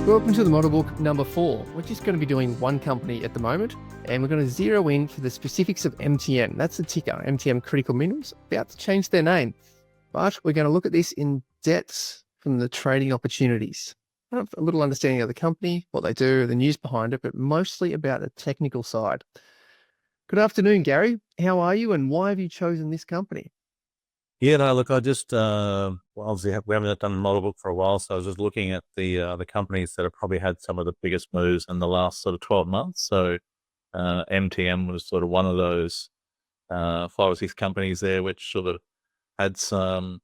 Welcome to the model book number 4. We're just going to be doing one company at the moment, and we're going to zero in for the specifics of MTM. That's the ticker, MTM Critical Minerals, about to change their name. But we're going to look at this in depth from the trading opportunities. Have a little understanding of the company, what they do, the news behind it, but mostly about the technical side. Good afternoon, Gary. How are you, and why have you chosen this company? Yeah, no, look, I just, well, obviously we haven't done a model book for a while, so I was just looking at the companies that have probably had some of the biggest moves in the last sort of 12 months. So MTM was sort of one of those 5 or 6 companies there, which sort of had some,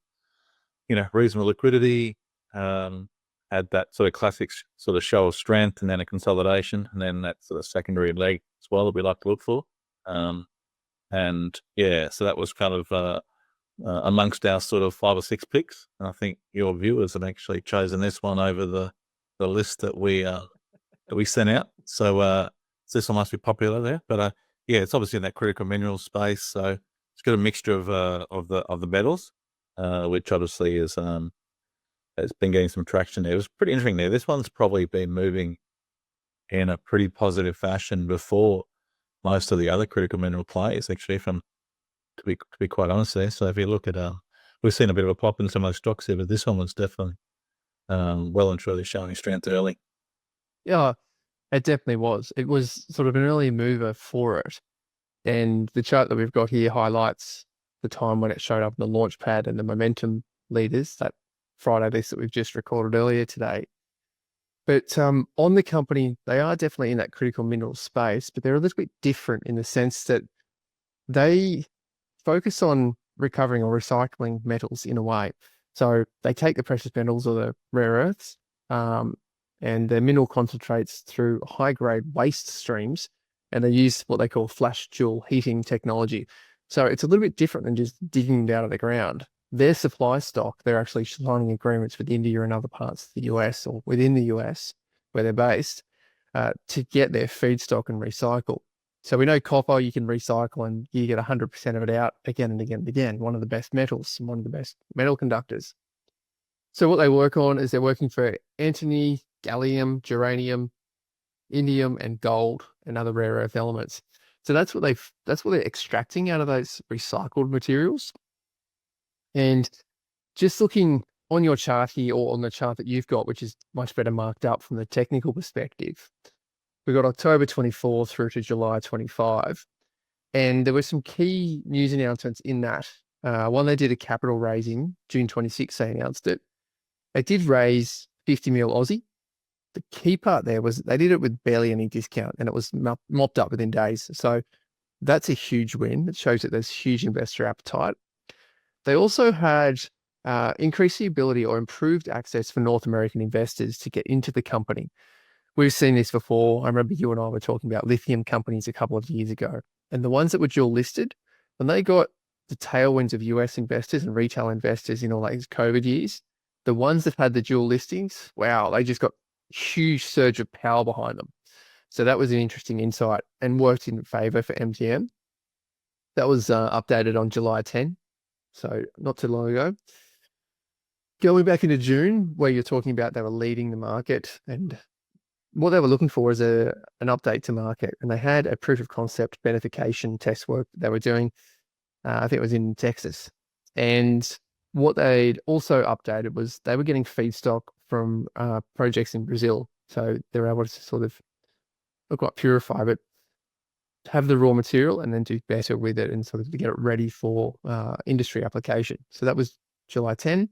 reasonable liquidity, had that sort of classic sort of show of strength, and then a consolidation, and then that sort of secondary leg as well that we like to look for. And yeah, so that was kind of amongst our sort of 5 or 6 picks. And I think your viewers have actually chosen this one over the list that we sent out. So this one must be popular there. But yeah, it's obviously in that critical mineral space. So it's got a mixture of the metals, which obviously is has been getting some traction there. It was pretty interesting there. This one's probably been moving in a pretty positive fashion before most of the other critical mineral plays, actually, from to be quite honest there. So if you look at, we've seen a bit of a pop in some of those stocks here, but this one was definitely well and truly showing strength early. Yeah, it definitely was. It was sort of an early mover for it. And the chart that we've got here highlights the time when it showed up in the launch pad and the momentum leaders, that Friday list that we've just recorded earlier today. But on the company, they are definitely in that critical mineral space, but they're a little bit different in the sense that they focus on recovering or recycling metals in a way. So they take the precious metals or the rare earths and the mineral concentrates through high-grade waste streams, and they use what they call flash Joule heating technology. So it's a little bit different than just digging it out of the ground. Their supply stock, they're actually signing agreements with India and other parts of the US or within the US where they're based to get their feedstock and recycle. So we know copper you can recycle and you get 100% of it out again and again and again. One of the best metals and one of the best metal conductors. So what they work on is they're working for antimony, gallium, germanium, indium, and gold and other rare earth elements. So that's what they're extracting out of those recycled materials. And just looking on your chart here or on the chart that you've got, which is much better marked up from the technical perspective, we got October 24 through to July 25. And there were some key news announcements in that. One, they did a capital raising, June 26, they announced it. They did raise 50 mil Aussie. The key part there was they did it with barely any discount and it was mopped up within days. So that's a huge win. It shows that there's huge investor appetite. They also had increased the ability or improved access for North American investors to get into the company. We've seen this before. I remember you and I were talking about lithium companies a couple of years ago, and the ones that were dual listed, when they got the tailwinds of US investors and retail investors in all those COVID years, the ones that had the dual listings, wow, they just got huge surge of power behind them. So that was an interesting insight and worked in favor for MTM. That was updated on July 10, so not too long ago. Going back into June, where you're talking about they were leading the market and what they were looking for is an update to market, and they had a proof of concept beneficiation test work that they were doing. I think it was in Texas. And what they'd also updated was they were getting feedstock from projects in Brazil. So they were able to sort of not quite purify, but have the raw material and then do better with it and sort of to get it ready for industry application. So that was July 10.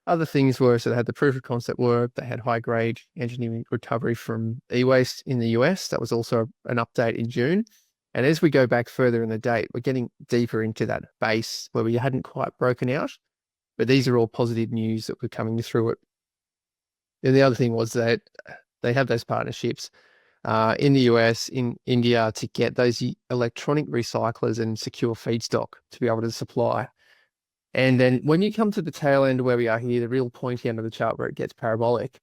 Other things were, so they had the proof of concept work, they had high grade engineering recovery from e-waste in the US. That was also an update in June. And as we go back further in the date, we're getting deeper into that base where we hadn't quite broken out, but these are all positive news that were coming through it. And the other thing was that they have those partnerships in the US, in India, to get those electronic recyclers and secure feedstock to be able to supply. And then when you come to the tail end where we are here, the real pointy end of the chart where it gets parabolic,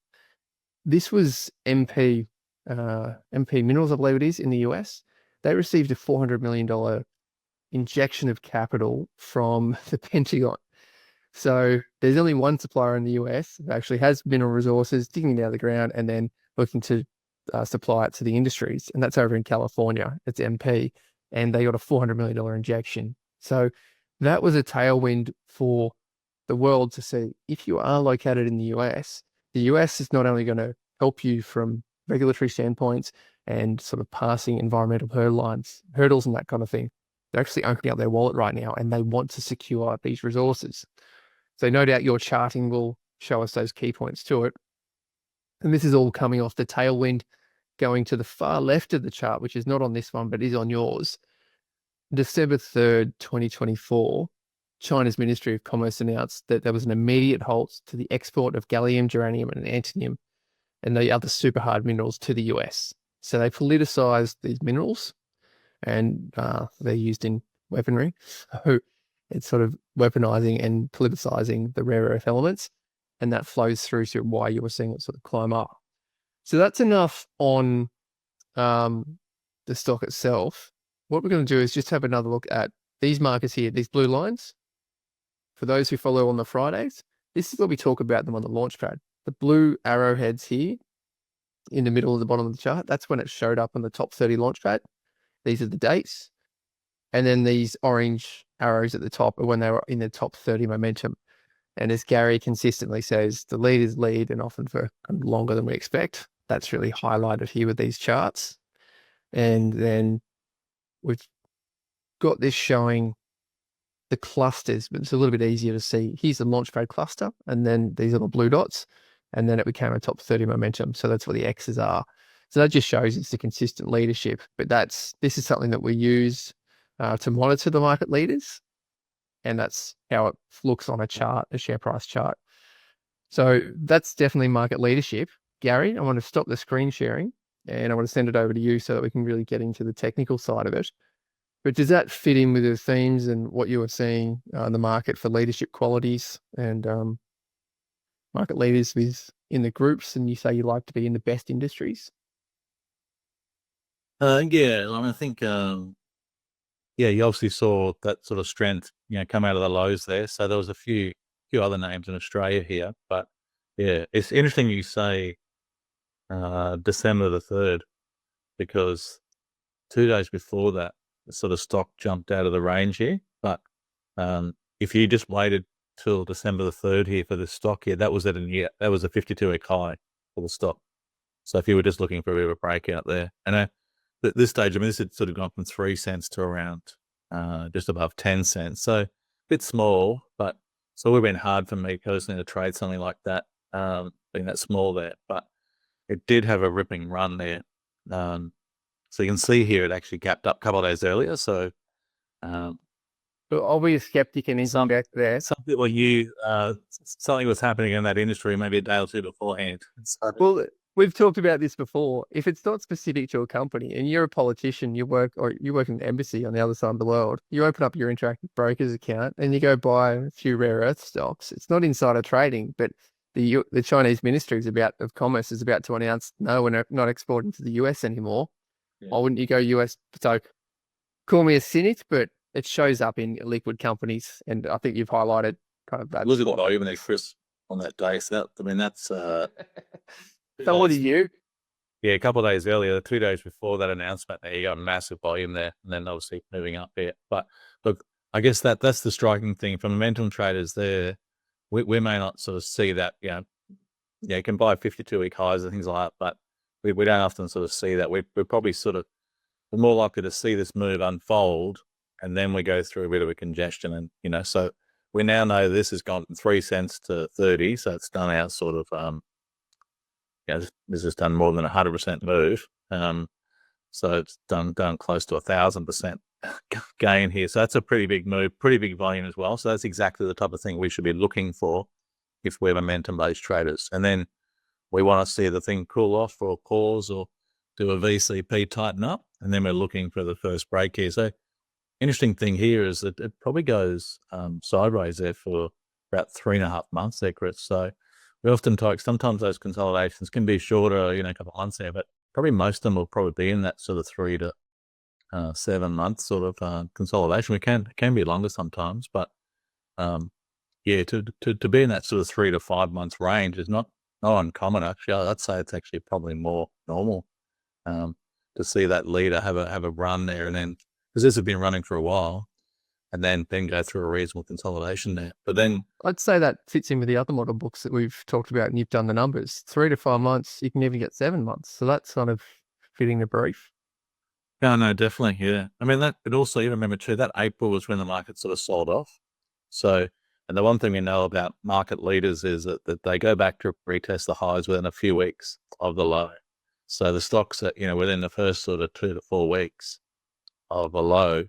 this was MP Minerals, I believe it is, in the US. They received a $400 million injection of capital from the Pentagon. So there's only one supplier in the US that actually has mineral resources, digging it out of the ground and then looking to supply it to the industries. And that's over in California. It's MP. And they got a $400 million injection. So that was a tailwind for the world to see if you are located in the US is not only going to help you from regulatory standpoints and sort of passing environmental hurdles and that kind of thing. They're actually opening up their wallet right now and they want to secure these resources. So no doubt your charting will show us those key points to it. And this is all coming off the tailwind going to the far left of the chart, which is not on this one, but is on yours. December 3rd, 2024, China's Ministry of Commerce announced that there was an immediate halt to the export of gallium, germanium, and antium and the other super hard minerals to the US. So they politicized these minerals and they're used in weaponry. So it's sort of weaponizing and politicizing the rare earth elements. And that flows through to why you were seeing it sort of climb up. So that's enough on the stock itself. What we're going to do is just have another look at these markers here, these blue lines. For those who follow on the Fridays, this is what we talk about them on the launch pad. The blue arrowheads here in the middle of the bottom of the chart, that's when it showed up on the top 30 launch pad. These are the dates. And then these orange arrows at the top are when they were in the top 30 momentum. And as Gary consistently says, the leaders lead and often for longer than we expect. That's really highlighted here with these charts. And then we've got this showing the clusters, but it's a little bit easier to see. Here's the launchpad cluster, and then these are the blue dots, and then it became a top 30 momentum. So that's what the X's are. So that just shows it's the consistent leadership. But this is something that we use to monitor the market leaders, and that's how it looks on a chart, a share price chart. So that's definitely market leadership. Gary, I want to stop the screen sharing, and I want to send it over to you so that we can really get into the technical side of it. But does that fit in with the themes and what you were seeing in the market for leadership qualities and market leaders in the groups? And you say you like to be in the best industries? Yeah, I think you obviously saw that sort of strength, come out of the lows there. So there was a few other names in Australia here, but yeah, it's interesting you say December the 3rd, because 2 days before that, the sort of stock jumped out of the range here. But if you just waited till December the 3rd here for the stock here, that was a 52-week high for the stock. So if you were just looking for a bit of a breakout there, and at this stage, I mean, this had sort of gone from 3 cents to around just above 10 cents. So a bit small, but so it would have been hard for me personally to trade something like that, being that small there. But it did have a ripping run there. So you can see here it actually gapped up a couple of days earlier. So But I'll be a skeptic and back there. something was happening in that industry maybe a day or two beforehand. So, Well, we've talked about this before. If it's not specific to a company and you're a politician, you work in an embassy on the other side of the world, you open up your Interactive Brokers account and you go buy a few rare earth stocks. It's not insider trading, but the Chinese Ministry of Commerce is about to announce, no, we're not exporting to the US anymore. Yeah. Why wouldn't you go US? So call me a cynic, but it shows up in liquid companies. And I think you've highlighted kind of that. Look at the volume there, Chris, on that day. So that's... So what are you? Yeah, a couple of days earlier, 2 days before that announcement, there you got a massive volume there, and then obviously moving up here. But look, I guess that's the striking thing for momentum traders there. We may not sort of see that, you can buy 52-week highs and things like that, but we don't often sort of see that. We're probably we're more likely to see this move unfold, and then we go through a bit of a congestion, and so we now know this has gone from 3 cents to 30, so it's done our sort of this has done more than 100% move. So it's done close to 1,000% gain here. So that's a pretty big move, pretty big volume as well. So that's exactly the type of thing we should be looking for if we're momentum-based traders. And then we want to see the thing cool off or pause or do a VCP tighten up, and then we're looking for the first break here. So interesting thing here is that it probably goes sideways there for about 3.5 months there, Chris. So we often talk, sometimes those consolidations can be shorter, a couple of months there, but probably most of them will probably be in that sort of 3 to 7 months sort of consolidation. It can be longer sometimes, but yeah, to be in that sort of 3 to 5 months range is not uncommon. Actually, I'd say it's actually probably more normal to see that leader have a run there, and then because this has been running for a while, and then go through a reasonable consolidation there. But then I'd say that fits in with the other model books that we've talked about, and you've done the numbers. 3 to 5 months, you can even get 7 months. So that's kind of fitting the brief. yeah, no, definitely, yeah. I mean that, and also you remember too that April was when the market sort of sold off. So, and the one thing we know about market leaders is that they go back to retest the highs within a few weeks of the low. So the stocks that, within the first sort of 2 to 4 weeks of a low,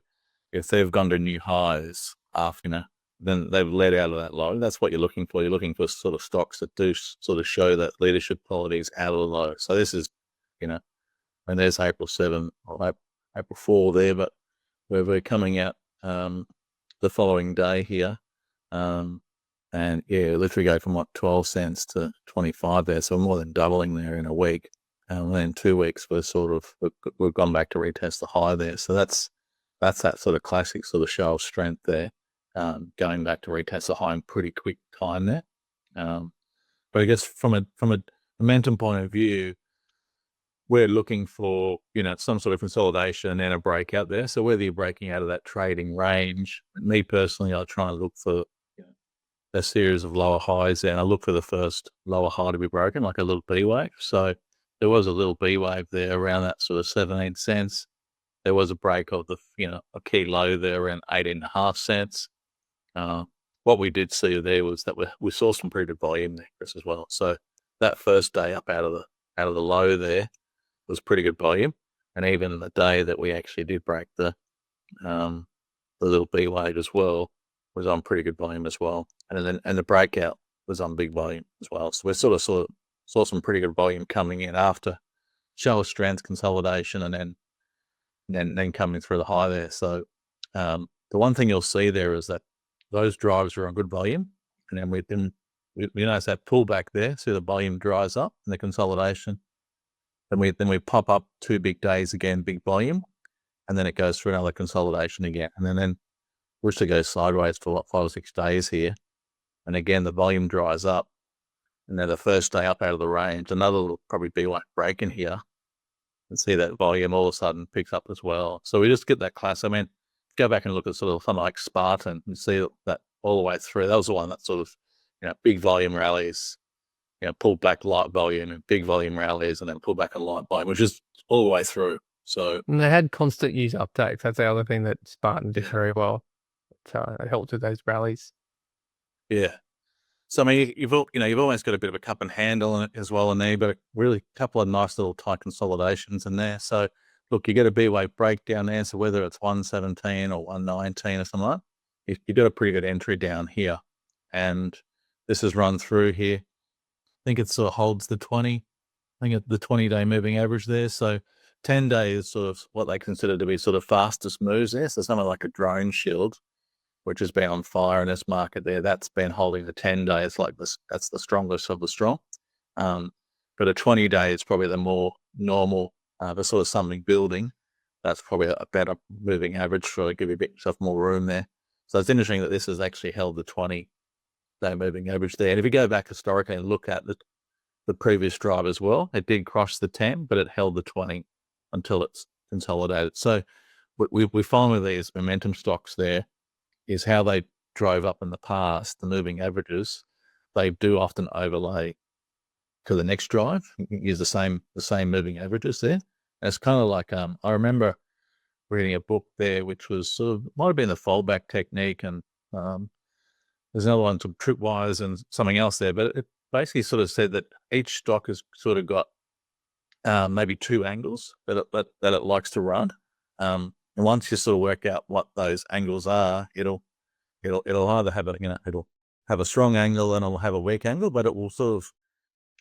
if they've gone to new highs after, then they've led out of that low. That's what you're looking for. You're looking for sort of stocks that do sort of show that leadership qualities out of the low. So this is, and there's April 7 or April 4 there, but we're coming out the following day here. And yeah, literally go from 12 cents to 25 there. So more than doubling there in a week. And then 2 weeks we've gone back to retest the high there. So that's that sort of classic sort of show of strength there. Going back to retest the high in pretty quick time there. But I guess from a momentum point of view, we're looking for, some sort of consolidation and a breakout there. So whether you're breaking out of that trading range, me personally, I'll try and look for a series of lower highs there, and I look for the first lower high to be broken, like a little B wave. So there was a little B wave there around that sort of 17 cents. There was a break of the, a key low there around 18.5 cents. What we did see there was that we saw some pretty good volume there, Chris, as well. So that first day up out of the low there was pretty good volume, and even the day that we actually did break the little B wave as well was on pretty good volume as well, and the breakout was on big volume as well. So we sort of saw some pretty good volume coming in after show of strength consolidation, and then coming through the high there. So the one thing you'll see there is that those drives are on good volume, and then we notice that pullback there. So the volume dries up in the consolidation. Then we pop up 2 big days again, big volume, and then it goes through another consolidation again, and then we're to go sideways for 5 or 6 days here, and again the volume dries up, and then the first day up out of the range, another little probably be like break in here, and see that volume all of a sudden picks up as well. So we just get that class. I mean, go back and look at sort of something like Spartan and see that all the way through. That was the one that sort of big volume rallies. Pull back light volume and big volume rallies, and then pull back a light volume, which is all the way through. So, and they had constant user updates. That's the other thing that Spartan did very well. So it helped with those rallies. yeah. So I mean, you've always got a bit of a cup and handle in it as well in there, but really a couple of nice little tight consolidations in there. So look, you get a B wave breakdown there. So whether it's 117 or 119 or something like that, you got a pretty good entry down here, and this is run through here. I think it sort of holds the 20. I think the 20-day moving average there. So 10 days sort of what they consider to be sort of fastest moves there. So something like a drone shield, which has been on fire in this market there, that's been holding the 10 days like this. That's the strongest of the strong. But a 20-day is probably the more normal, the sort of something building. That's probably a better moving average for give you a bit yourself more room there. So it's interesting that this has actually held the 20-day moving average there. And if you go back historically and look at the previous drive as well, it did cross the 10, but it held the 20 until it's consolidated. So we find with these momentum stocks there is how they drove up in the past, the moving averages, they do often overlay to the next drive, use the same moving averages there. And it's kind of like, I remember reading a book there, which was sort of, might have been the foldback technique, and there's another one, some tripwires and something else there, but it basically sort of said that each stock has sort of got maybe 2 angles that it likes to run. And once you sort of work out what those angles are, it'll either have it'll have a strong angle and it'll have a weak angle, but it will sort of,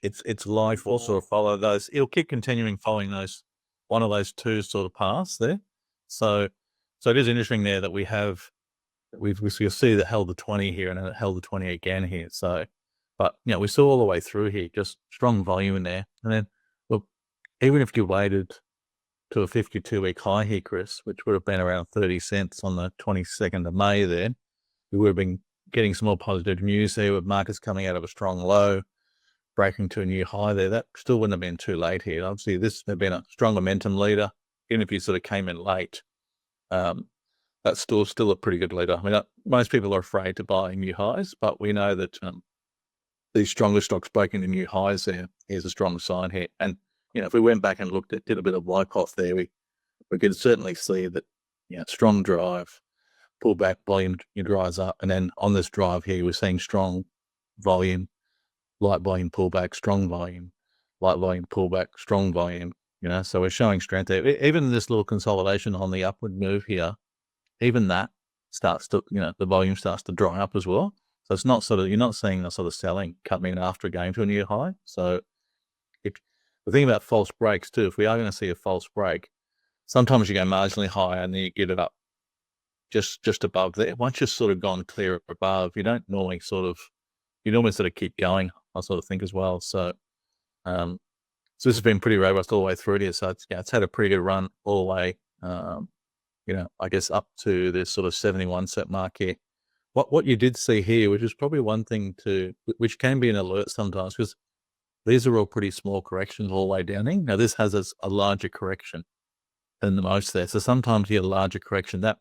its life will sort of follow those. It'll keep continuing following one of those 2 sort of paths there. So it is interesting there that we see that held the 20 here, and then it held the 20 again here. So, but we saw all the way through here, just strong volume in there. And then look, even if you waited to a 52-week high here, Chris, which would have been around 30 cents on the 22nd of May there, we would have been getting some more positive news there with markets coming out of a strong low, breaking to a new high there. That still wouldn't have been too late here. Obviously, this had been a strong momentum leader. Even if you sort of came in late, that's still a pretty good leader. I mean, most people are afraid to buy new highs, but we know that these stronger stocks breaking the new highs there is a strong sign here. And, if we went back and looked at, did a bit of wipe off there, we could certainly see that, strong drive, pullback, volume dries up. And then on this drive here, we're seeing strong volume, light volume pullback, strong volume, light volume pullback, strong volume, so we're showing strength there. Even this little consolidation on the upward move here, even that starts to, the volume starts to dry up as well. So it's not you're not seeing the sort of selling coming in after going to a new high. So if the thing about false breaks too, if we are going to see a false break, sometimes you go marginally higher and then you get it up just above there. Once you've sort of gone clear above, you normally sort of keep going, I sort of think as well. So, so this has been pretty robust all the way through here. So it's had a pretty good run all the way, I guess up to this sort of 71 cent mark here. What you did see here, which is probably one thing which can be an alert sometimes, because these are all pretty small corrections all the way down here. Now this has a larger correction than the most there. So sometimes you get a larger correction. That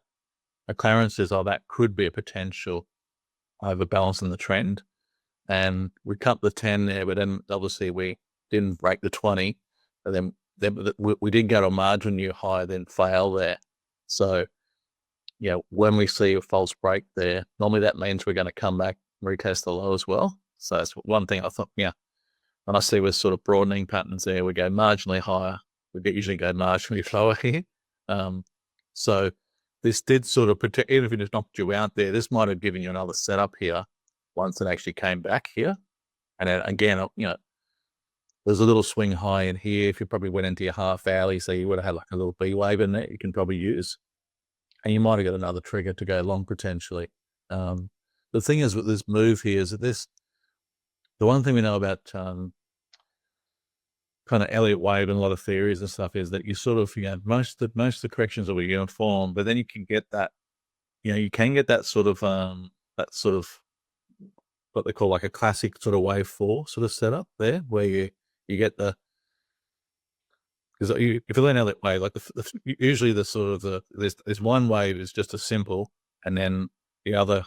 Clarence says, that could be a potential overbalance in the trend. And we cut the 10 there, but then obviously we didn't break the 20. And then we did go to a margin new high, then fail there. So, when we see a false break there, normally that means we're going to come back and retest the low as well. So that's one thing I thought, when I see we're sort of broadening patterns there, we go marginally higher. We usually go marginally lower here. So this did sort of protect, even if it just knocked you out there, this might have given you another setup here once it actually came back here. And then again, there's a little swing high in here. If you probably went into your half hourly, so you would have had like a little B wave in there you can probably use. And you might have got another trigger to go long potentially. The thing is with this move here is that the one thing we know about kind of Elliot Wave and a lot of theories and stuff is that you sort of, most of the corrections will be uniform, but then you can get that, you can get that sort of what they call like a classic sort of wave 4 sort of setup there, where you get because if you learn Elliot Wave, like usually the sort of there's one wave is just a simple, and then the other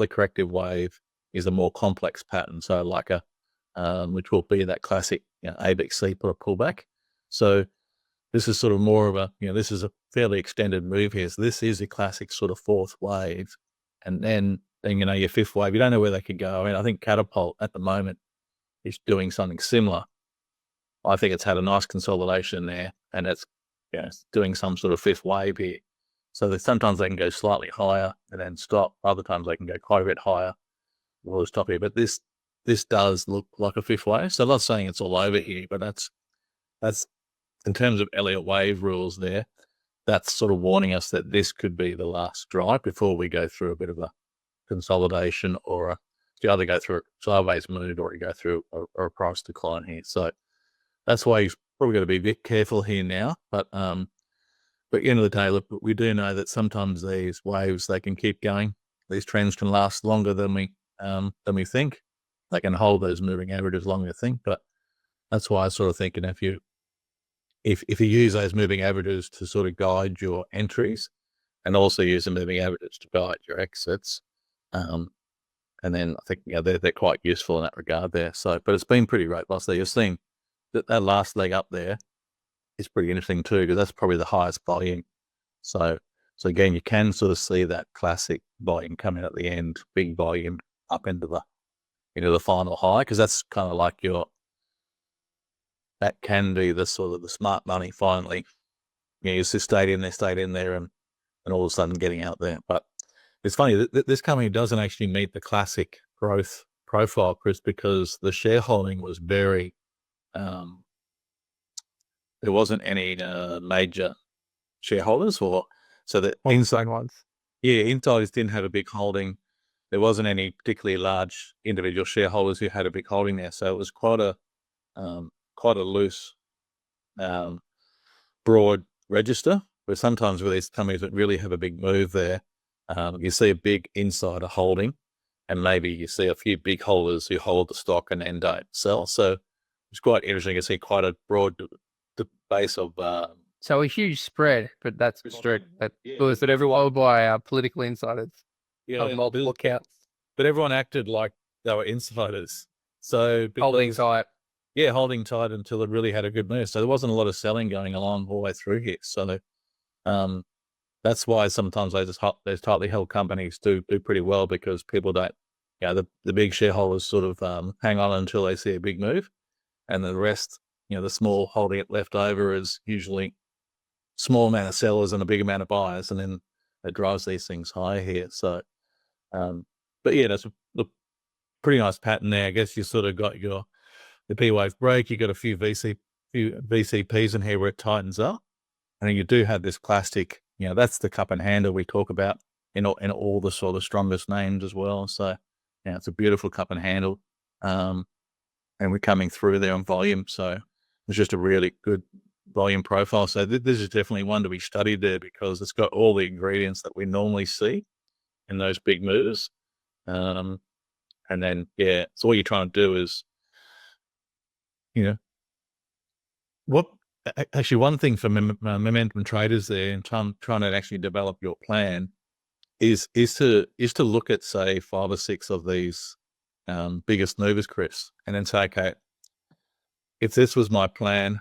corrective wave is a more complex pattern. So like which will be that classic ABC pullback. So this is sort of more of a this is a fairly extended move here. So this is a classic sort of fourth wave, and then your fifth wave. You don't know where they could go. I mean, I think Catapult at the moment is doing something similar. I think it's had a nice consolidation there, and it's doing some sort of fifth wave here. So sometimes they can go slightly higher and then stop. Other times they can go quite a bit higher. We'll stop here. But this does look like a fifth wave. So I'm not saying it's all over here, but that's in terms of Elliott Wave rules there, that's sort of warning us that this could be the last drive before we go through a bit of a consolidation, or you either go through a sideways move or you go through a price decline here. So that's why you've probably got to be a bit careful here now. But at the end of the day, look, we do know that sometimes these waves, they can keep going. These trends can last longer than we think. They can hold those moving averages longer than you think. But that's why I sort of think, if you use those moving averages to sort of guide your entries, and also use the moving averages to guide your exits, and then I think they're quite useful in that regard there. So, but it's been pretty robust there. You're seeing that last leg up there is pretty interesting too, because that's probably the highest volume. So again, you can sort of see that classic volume coming at the end, big volume up into the final high, because that's kind of like that can be the sort of the smart money finally. You just stayed in there, and all of a sudden getting out there. But it's funny that this company doesn't actually meet the classic growth profile, Chris, because the shareholding was very. There wasn't any major shareholders, so that inside ones. Yeah, insiders didn't have a big holding. There wasn't any particularly large individual shareholders who had a big holding there. So it was quite a loose, broad register. But sometimes with these companies that really have a big move there, you see a big insider holding, and maybe you see a few big holders who hold the stock and then don't sell. So it's quite interesting to see quite a broad base of. So a huge spread, but that's strict. That was but everyone by political insiders yeah, of multiple accounts. but everyone acted like they were insiders. So Holding tight. Yeah, holding tight until it really had a good move. So there wasn't a lot of selling going along all the way through here. So that's why sometimes those tightly held companies do pretty well, because people don't, the big shareholders sort of hang on until they see a big move, and the rest, the small holding it left over is usually small amount of sellers and a big amount of buyers, and then it drives these things higher here. So, but yeah, that's a pretty nice pattern there. I guess you sort of got the P wave break. You got a few VCPs in here where it tightens up, and then you do have this classic. That's the cup and handle we talk about in all the sort of strongest names as well. So, it's a beautiful cup and handle, and we're coming through there on volume. So it's just a really good volume profile. So this is definitely one to be studied there, because it's got all the ingredients that we normally see in those big moves. And then, so all you're trying to do is, actually one thing for momentum traders there, and trying to actually develop your plan is to look at, say, 5 or 6 of these biggest movers, Chris, and then say, okay, if this was my plan,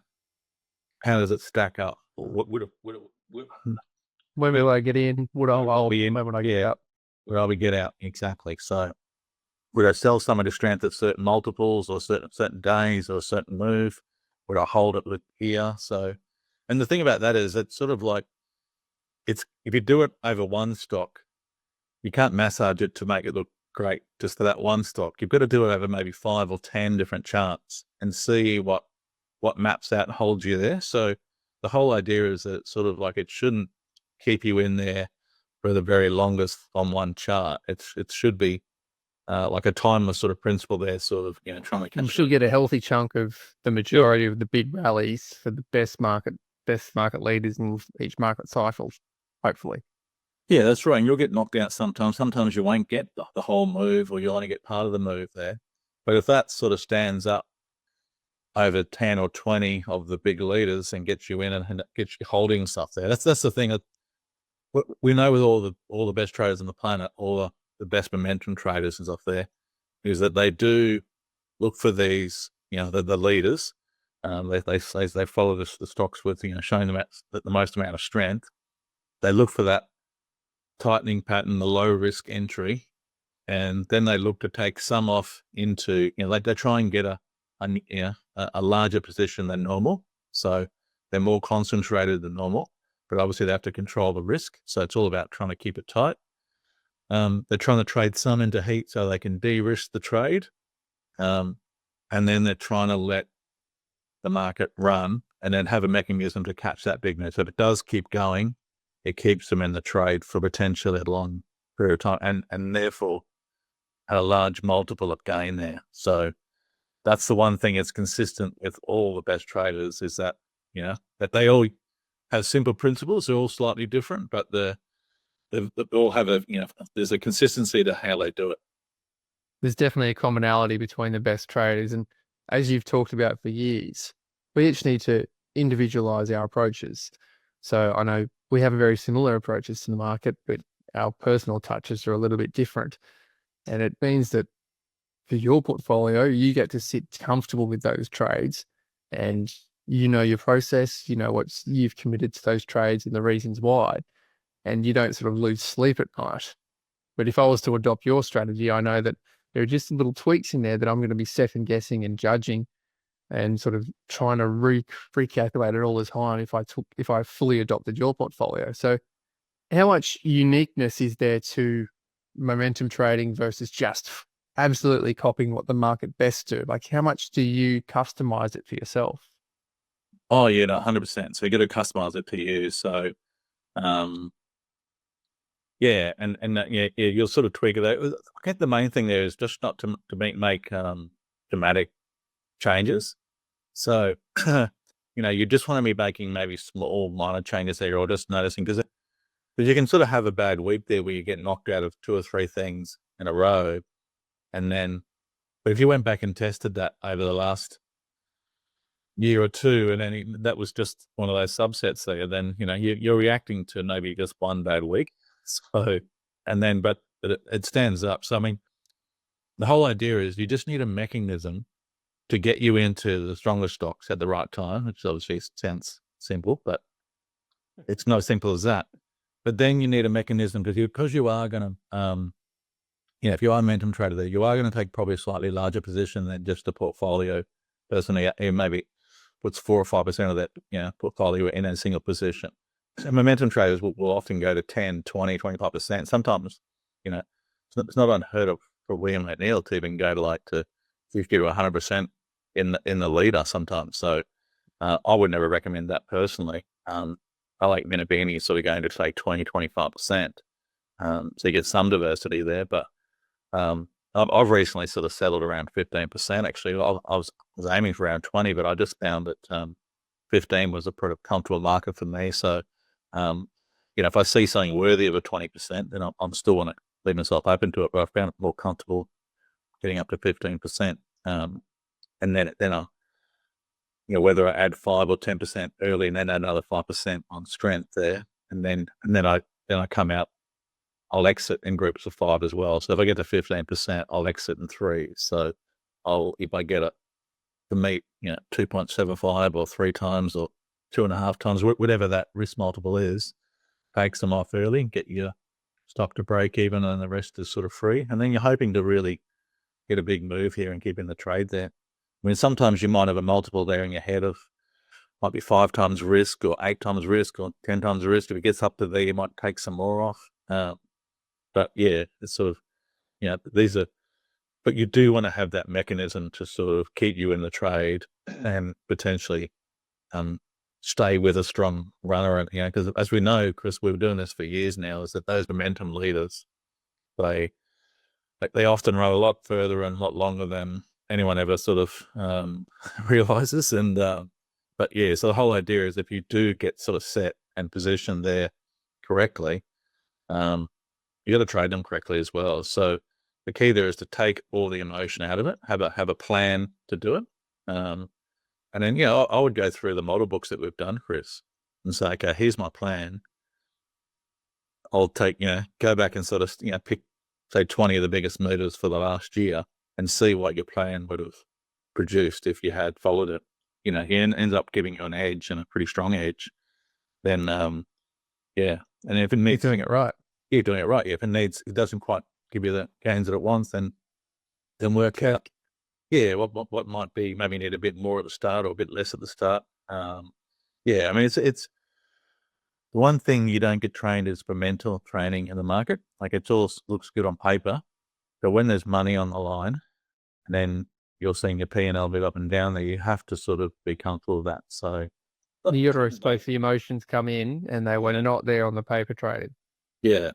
how does it stack up? When will I get in? Would I be in? When would I get out? Where will we get out? Exactly. So would I sell some of the strength at certain multiples, or certain days, or a certain move? Would I hold it here? So, and the thing about that is, it's sort of like, if you do it over one stock, you can't massage it to make it look great just for that one stock. You've got to do it over maybe 5 or 10 different charts and see what maps out and holds you there. So the whole idea is that it's sort of like, it shouldn't keep you in there for the very longest on one chart. It should be like a timeless sort of principle there, sort of, trying to. You should get a healthy chunk of the majority of the big rallies for the best market leaders in each market cycle, hopefully. Yeah, that's right. And you'll get knocked out sometimes. Sometimes you won't get the whole move, or you'll only get part of the move there. But if that sort of stands up over 10 or 20 of the big leaders and gets you in and gets you holding stuff there, that's the thing that we know with all the best traders on the planet, all the best momentum traders and stuff there, is that they do look for these, the leaders. They follow the stocks with, showing them the most amount of strength. They look for that tightening pattern, the low risk entry, and then they look to take some off into, they try and get a larger position than normal. So they're more concentrated than normal, but obviously they have to control the risk. So it's all about trying to keep it tight. They're trying to trade some into heat so they can de-risk the trade. And then they're trying to let the market run and then have a mechanism to catch that big move. So if it does keep going, it keeps them in the trade for potentially a long period of time, and therefore a large multiple of gain there. So that's the one thing that's consistent with all the best traders, is that, that they all have simple principles. They're all slightly different, but they all have there's a consistency to how they do it. There's definitely a commonality between the best traders. And as you've talked about for years, we each need to individualize our approaches. So I know we have very similar approaches to the market, but our personal touches are a little bit different. And it means that for your portfolio, you get to sit comfortable with those trades, and your process, what you've committed to those trades and the reasons why, and you don't sort of lose sleep at night. But if I was to adopt your strategy, I know that there are just little tweaks in there that I'm going to be second guessing and judging, and sort of trying to recalculate it all the time if I fully adopted your portfolio. So how much uniqueness is there to momentum trading versus just absolutely copying what the market best do? Like, how much do you customize it for yourself? Oh yeah, no, 100%. So you got to customize it to you. So, yeah, and you'll sort of tweak it. I think the main thing there is just not to make thematic changes. So, you just want to be making maybe small minor changes there, or just noticing, because you can sort of have a bad week there where you get knocked out of 2 or 3 things in a row, And then, but if you went back and tested that over the last year or two, and then that was just one of those subsets there, then, you're reacting to maybe just one bad week. So, and then, but it stands up. So, I mean, the whole idea is you just need a mechanism to get you into the stronger stocks at the right time, which obviously sounds simple, but it's not as simple as that. But then you need a mechanism because you are going to, if you are a momentum trader there, you are going to take probably a slightly larger position than just a portfolio. Personally, maybe puts 4 or 5% of that, portfolio in a single position. So momentum traders will often go to 10, 20, 25%. Sometimes, it's not unheard of for William McNeil to even go to 50 to 100% in the leader sometimes. So I would never recommend that personally. I like Minabini sort of going to say 20, 25%. So you get some diversity there, but I've recently sort of settled around 15%. Actually, I was aiming for around 20, but I just found that 15 was a pretty comfortable marker for me. So, if I see something worthy of a 20%, then I'm still want to leave myself open to it. But I found it more comfortable getting up to 15%. And then I, whether I add 5 or 10% early and then add another 5% on strength there, and then I come out. I'll exit in groups of 5 as well. So if I get to 15%, I'll exit in 3. So if I get it to meet, 2.75 or 3 times or 2.5 times, whatever that risk multiple is, take some off early, get your stock to break even, and the rest is sort of free. And then you're hoping to really get a big move here and keep in the trade there. I mean, sometimes you might have a multiple there in your head of might be 5 times risk or 8 times risk or 10 times risk. If it gets up to there, you might take some more off. But yeah, it's sort of, these are, but you do want to have that mechanism to sort of keep you in the trade and potentially stay with a strong runner. And, because as we know, Chris, we've been doing this for years now, is that those momentum leaders, they often run a lot further and a lot longer than anyone ever sort of realizes. And, but yeah, so the whole idea is if you do get sort of set and positioned there correctly, you got to trade them correctly as well. So the key there is to take all the emotion out of it, have a plan to do it. And then, I would go through the model books that we've done, Chris, and say, okay, here's my plan. I'll take, go back and sort of, pick, say 20 of the biggest movers for the last year and see what your plan would have produced if you had followed it. He ends up giving you an edge and a pretty strong edge. Then, yeah. And if it needs, You're doing it right. You're doing it right. If it doesn't quite give you the gains that it wants, then work out. Yeah, what might be, maybe need a bit more at the start or a bit less at the start. Yeah, I mean, it's the one thing you don't get trained is for mental training in the market. Like it all looks good on paper, but when there's money on the line, and then you're seeing your P&L move up and down there, you have to sort of be comfortable with that. So You got to respect the emotions come in, and they were not there on the paper trading. Yeah.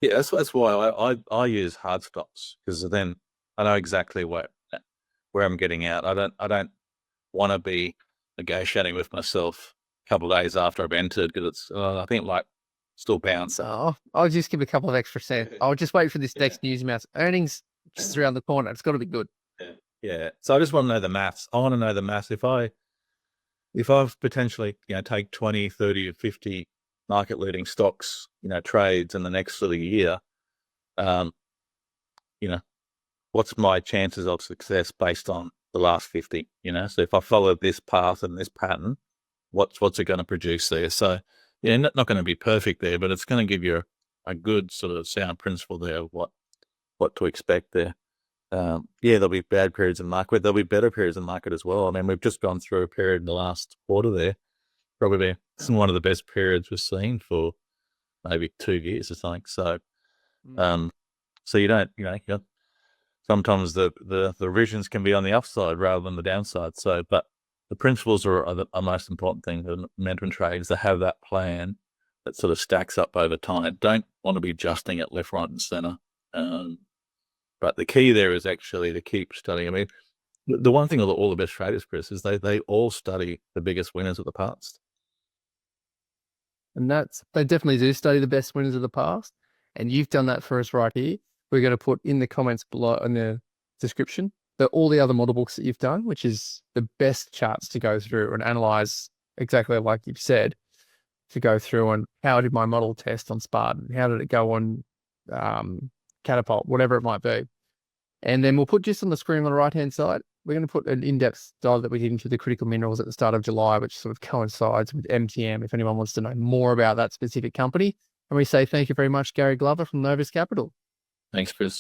Yeah, that's why I use hard stops, because then I know exactly where I'm getting out. I don't want to be negotiating with myself a couple of days after I've entered, because it's I think still bounce. Oh, I'll just give a couple of extra cents. I'll just wait for this next news mouse. Earnings just around the corner. It's got to be good. Yeah. So I just want to know the maths. I want to know the maths. If I've potentially, take 20, 30 or 50 market leading stocks, trades in the next sort of year, what's my chances of success based on the last 50, so if I follow this path and this pattern, what's it going to produce there? So, not going to be perfect there, but it's going to give you a good sort of sound principle there of what to expect there. There'll be bad periods in market. There'll be better periods in market as well. I mean, we've just gone through a period in the last quarter there, probably one of the best periods we've seen for maybe 2 years or something. So, so you don't, sometimes the revisions can be on the upside rather than the downside. So, but the principles are the most important thing in momentum trades, to have that plan that sort of stacks up over time. Don't want to be adjusting it left, right, and center. But the key there is actually to keep studying. I mean, the one thing all the best traders, Chris, is they all study the biggest winners of the past. And they definitely do study the best winners of the past. And you've done that for us right here. we're going to put in the comments below in the description all the other model books that you've done, which is the best charts to go through and analyze exactly like you've said, to go through and how did my model test on Spartan? How did it go on Catapult, whatever it might be. And then we'll put just on the screen on the right-hand side, we're going to put an in-depth dive that we did into the critical minerals at the start of July, which sort of coincides with MTM, if anyone wants to know more about that specific company. And we say thank you very much, Gary Glover from Novus Capital. Thanks, Chris.